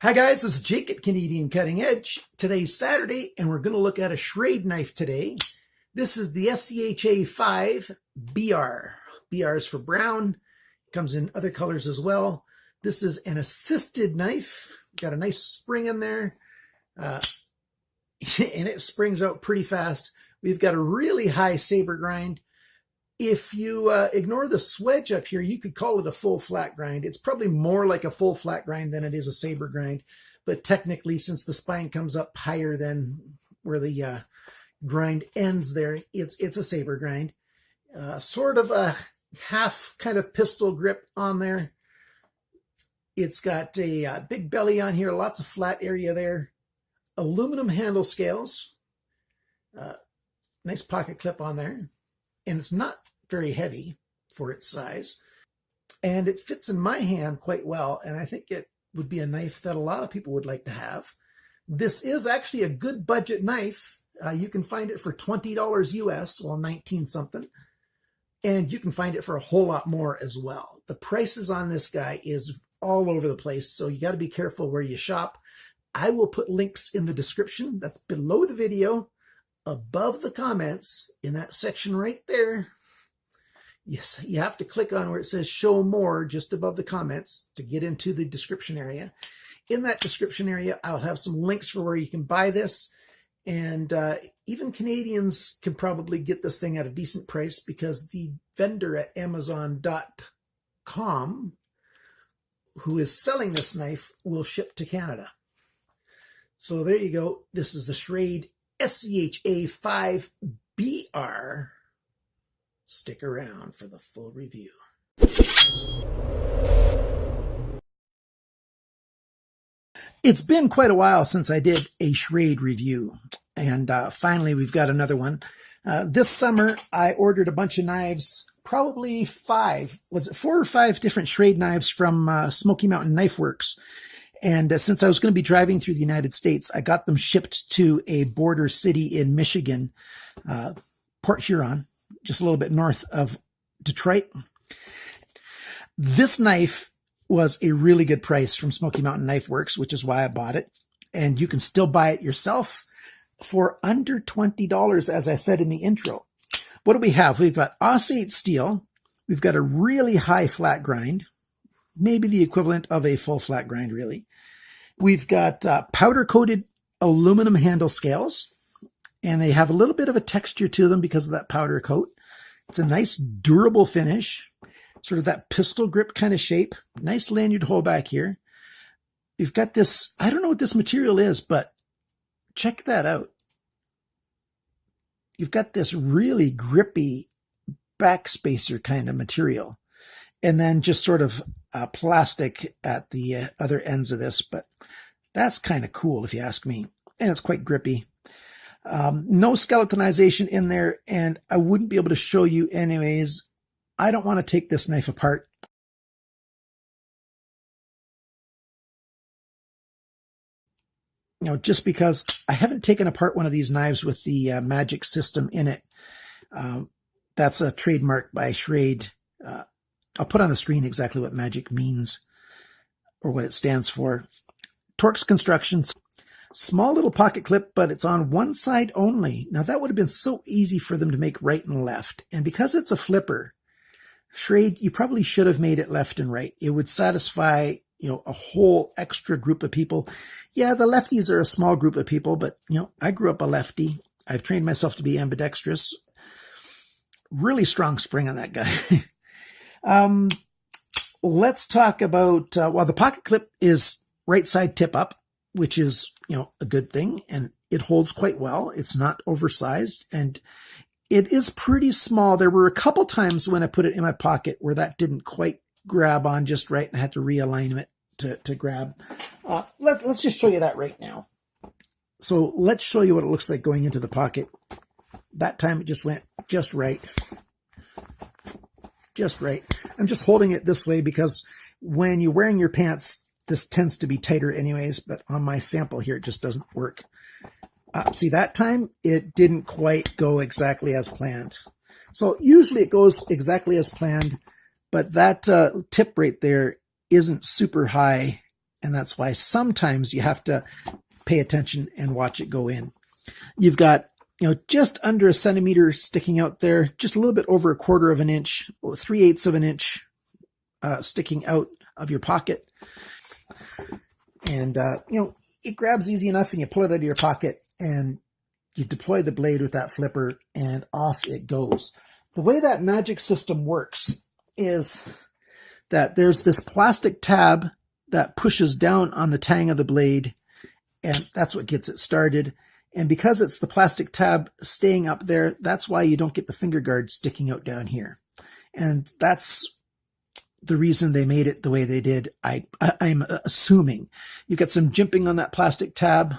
Hi guys, this is Jake at Canadian Cutting Edge. Today's Saturday and we're going to look at a Schrade knife today. This is the SCHA5BR. BR is for brown. It comes in other colors as well. This is an assisted knife. Got a nice spring in there and it springs out pretty fast. We've got a really high saber grind. If you ignore the swedge up here, you could call it a full flat grind. It's probably more like a full flat grind than it is a saber grind. But technically, since the spine comes up higher than where the grind ends there, it's a saber grind. Sort of a half kind of pistol grip on there. It's got a big belly on here, lots of flat area there. Aluminum handle scales. Nice pocket clip on there. And it's not very heavy for its size. And it fits in my hand quite well. And I think it would be a knife that a lot of people would like to have. This is actually a good budget knife. You can find it for $20 US, well, 19 something. And you can find it for a whole lot more as well. The prices on this guy is all over the place. So you got to be careful where you shop. I will put links in the description. That's below the video. Above the comments, in that section right there, yes, you have to click on where it says show more just above the comments to get into the description area. In that description area, I'll have some links for where you can buy this. And even Canadians can probably get this thing at a decent price because the vendor at Amazon.com who is selling this knife will ship to Canada. So there you go. This is the Schrade SCHA5BR. Stick around for the full review. It's been quite a while since I did a Schrade review, and finally we've got another one. This summer I ordered a bunch of knives, probably 4 or 5 different Schrade knives from Smoky Mountain Knife Works. And since I was going to be driving through the United States, I got them shipped to a border city in Michigan, Port Huron, just a little bit north of Detroit. This knife was a really good price from Smoky Mountain Knife Works, which is why I bought it. And you can still buy it yourself for under $20, as I said in the intro. What do we have? We've got Aussite steel. We've got a really high flat grind. Maybe the equivalent of a full flat grind, really. We've got powder-coated aluminum handle scales, and they have a little bit of a texture to them because of that powder coat. It's a nice, durable finish, sort of that pistol grip kind of shape. Nice lanyard hole back here. You've got this, I don't know what this material is, but check that out. You've got this really grippy backspacer kind of material. And then just sort of plastic at the other ends of this. But that's kind of cool if you ask me. And it's quite grippy. No skeletonization in there. And I wouldn't be able to show you anyways. I don't want to take this knife apart. You know, just because I haven't taken apart one of these knives with the magic system in it. That's a trademark by Schrade. I'll put on the screen exactly what magic means or what it stands for. Torx Constructions. Small little pocket clip, but it's on one side only. Now that would have been so easy for them to make right and left. And because it's a flipper, Schrade, you probably should have made it left and right. It would satisfy, you know, a whole extra group of people. Yeah, the lefties are a small group of people, but, you know, I grew up a lefty. I've trained myself to be ambidextrous. Really strong spring on that guy. Let's talk about, well, the pocket clip is right side tip up, which is, you know, a good thing. And it holds quite well. It's not oversized and it is pretty small. There were a couple times when I put it in my pocket where that didn't quite grab on just right and I had to realign it to grab. Let's just show you that right now. So let's show you what it looks like going into the pocket. That time it just went just right. Just right. I'm just holding it this way because when you're wearing your pants, this tends to be tighter anyways, but on my sample here, it just doesn't work. See, that time it didn't quite go exactly as planned. So usually it goes exactly as planned, but that tip right there isn't super high and that's why sometimes you have to pay attention and watch it go in. You've got, just under a centimeter sticking out there, just a little bit over 1/4 of an inch, 3/8 of an inch sticking out of your pocket. And, it grabs easy enough, and you pull it out of your pocket and you deploy the blade with that flipper and off it goes. The way that magic system works is that there's this plastic tab that pushes down on the tang of the blade, and that's what gets it started. And because it's the plastic tab staying up there, that's why you don't get the finger guard sticking out down here. And that's the reason they made it the way they did. I'm assuming you get some jimping on that plastic tab.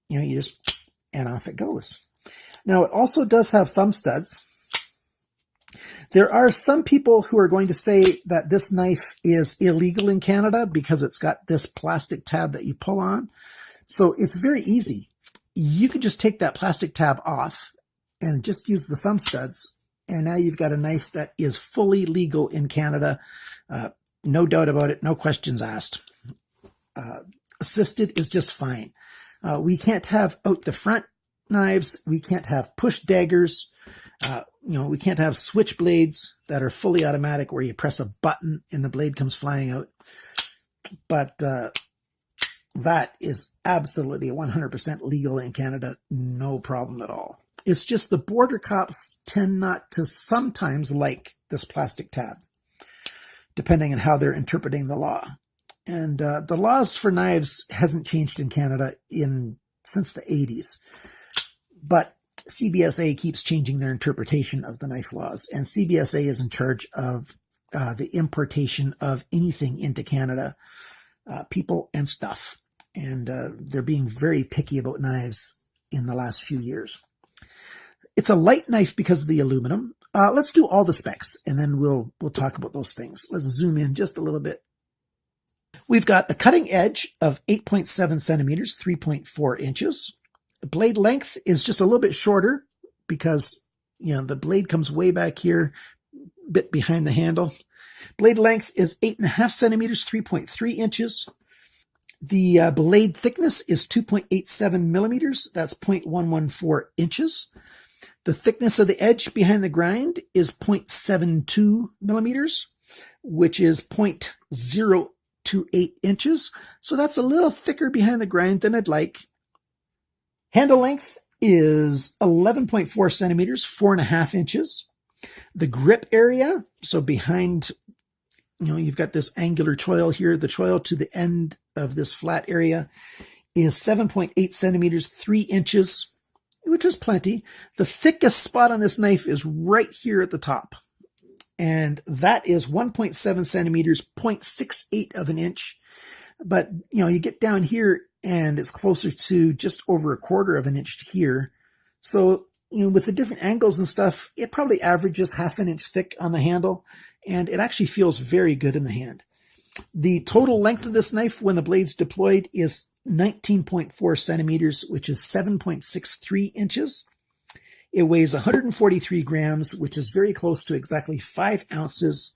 And off it goes. Now, it also does have thumb studs. There are some people who are going to say that this knife is illegal in Canada because it's got this plastic tab that you pull on. So it's very easy. You can just take that plastic tab off and just use the thumb studs. And now you've got a knife that is fully legal in Canada. No doubt about it. No questions asked. Assisted is just fine. We can't have out the front knives. We can't have push daggers. We can't have switchblades that are fully automatic where you press a button and the blade comes flying out. But that is absolutely 100% legal in Canada. No problem at all. It's just the border cops tend not to sometimes like this plastic tab, depending on how they're interpreting the law. And the laws for knives hasn't changed in Canada since the 80s. But CBSA keeps changing their interpretation of the knife laws. And CBSA is in charge of the importation of anything into Canada, people and stuff. And they're being very picky about knives in the last few years. It's a light knife because of the aluminum. Let's do all the specs, and then we'll talk about those things. Let's zoom in just a little bit. We've got the cutting edge of 8.7 centimeters, 3.4 inches. The blade length is just a little bit shorter because, the blade comes way back here, a bit behind the handle. Blade length is 8.5 centimeters, 3.3 inches. The blade thickness is 2.87 millimeters. That's 0.114 inches. The thickness of the edge behind the grind is 0.72 millimeters, which is 0.028 inches. So that's a little thicker behind the grind than I'd like. Handle length is 11.4 centimeters, 4.5 inches. The grip area, so behind, you've got this angular choil here. The choil to the end of this flat area is 7.8 centimeters, 3 inches. Which is plenty. The thickest spot on this knife is right here at the top. And that is 1.7 centimeters, 0.68 of an inch. But, you get down here and it's closer to just over 1/4 of an inch here. So, with the different angles and stuff, it probably averages 1/2 inch thick on the handle. And it actually feels very good in the hand. The total length of this knife when the blade's deployed is 19.4 centimeters, which is 7.63 inches. It weighs 143 grams, which is very close to exactly 5 ounces.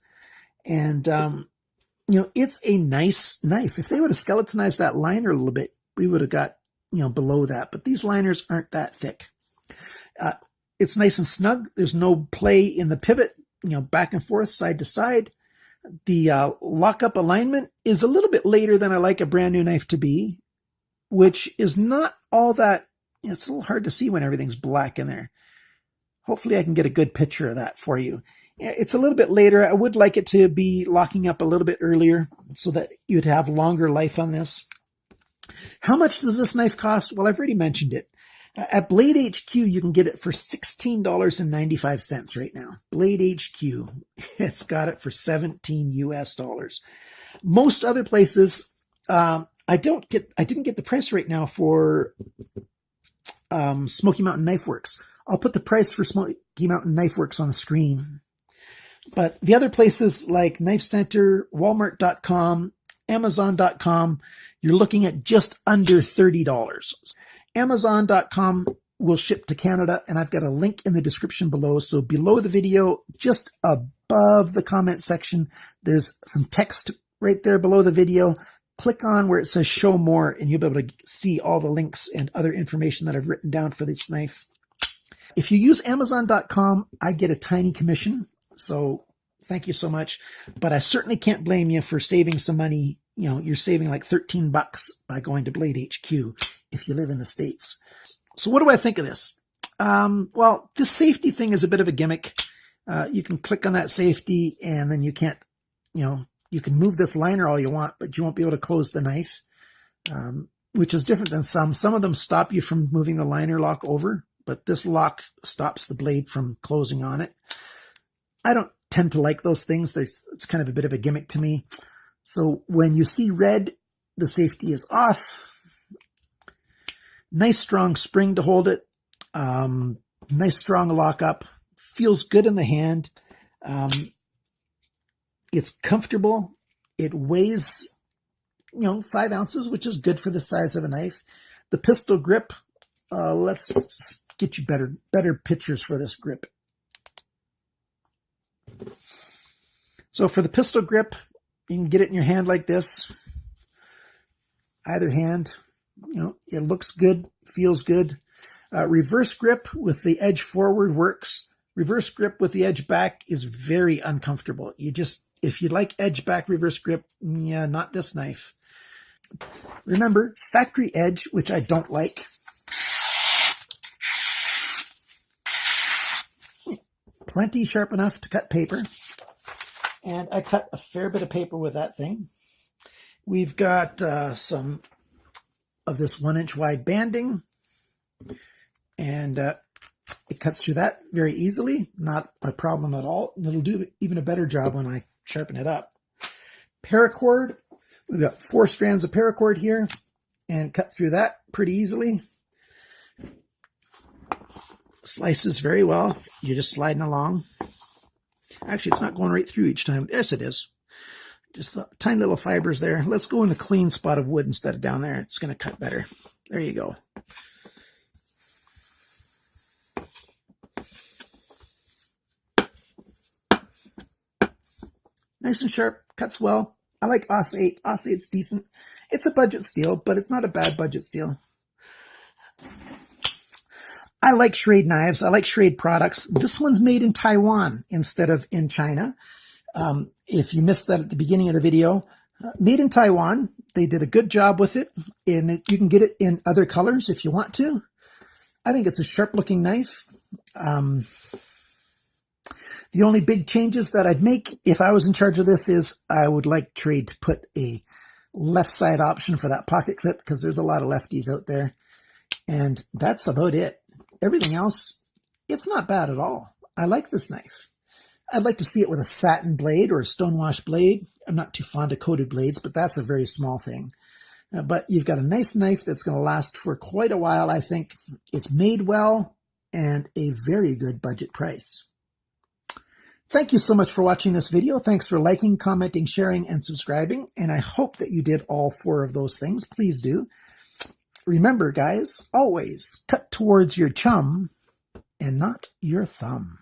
And, it's a nice knife. If they would have skeletonized that liner a little bit, we would have got, below that. But these liners aren't that thick. It's nice and snug. There's no play in the pivot, back and forth, side to side. The lockup alignment is a little bit later than I like a brand new knife to be, which is not all that, it's a little hard to see when everything's black in there. Hopefully I can get a good picture of that for you. It's a little bit later. I would like it to be locking up a little bit earlier so that you'd have longer life on this. How much does this knife cost? Well, I've already mentioned it. At BladeHQ, you can get it for $16.95 right now. BladeHQ, it's got it for $17 US. Most other places, I didn't get the price right now for Smoky Mountain Knife Works. I'll put the price for Smoky Mountain Knife Works on the screen. But the other places like Knife Center, Walmart.com, Amazon.com, you're looking at just under $30. Amazon.com will ship to Canada, and I've got a link in the description below. So below the video, just above the comment section, there's some text right there below the video. Click on where it says show more and you'll be able to see all the links and other information that I've written down for this knife. If you use Amazon.com, I get a tiny commission. So thank you so much. But I certainly can't blame you for saving some money. You know, you're saving like 13 bucks by going to BladeHQ if you live in the States. So what do I think of this? Well, this safety thing is a bit of a gimmick. You can click on that safety and then you can't, you know, you can move this liner all you want, but you won't be able to close the knife, which is different than some. Some of them stop you from moving the liner lock over, but this lock stops the blade from closing on it. I don't tend to like those things. It's kind of a bit of a gimmick to me. So when you see red, the safety is off. Nice strong spring to hold it. Nice strong lock up. Feels good in the hand. It's comfortable. It weighs, 5 ounces, which is good for the size of a knife. The pistol grip, let's get you better pictures for this grip. So for the pistol grip, you can get it in your hand like this. Either hand, it looks good, feels good. Reverse grip with the edge forward works. Reverse grip with the edge back is very uncomfortable. If you like edge back reverse grip, yeah, not this knife. Remember, factory edge, which I don't like. Plenty sharp enough to cut paper. And I cut a fair bit of paper with that thing. We've got some of this 1-inch wide banding. And it cuts through that very easily. Not a problem at all. It'll do even a better job when I sharpen it up. Paracord. We've got 4 strands of paracord here. And cut through that pretty easily. Slices very well. You're just sliding along. Actually, it's not going right through each time. Yes, it is. Just tiny little fibers there. Let's go in a clean spot of wood instead of down there. It's going to cut better. There you go. Nice and sharp. Cuts well. I like Os 8. Os 8's decent. It's a budget steel, but it's not a bad budget steel. I like Schrade knives. I like Schrade products. This one's made in Taiwan instead of in China. If you missed that at the beginning of the video, made in Taiwan. They did a good job with it. And you can get it in other colors if you want to. I think it's a sharp looking knife. The only big changes that I'd make if I was in charge of this is I would like Schrade to put a left side option for that pocket clip because there's a lot of lefties out there. And that's about it. Everything else, it's not bad at all. I like this knife. I'd like to see it with a satin blade or a stonewash blade. I'm not too fond of coated blades, but that's a very small thing. But you've got a nice knife that's going to last for quite a while, I think. It's made well and a very good budget price. Thank you so much for watching this video. Thanks for liking, commenting, sharing, and subscribing. And I hope that you did all 4 of those things. Please do. Remember, guys, always cut towards your chum and not your thumb.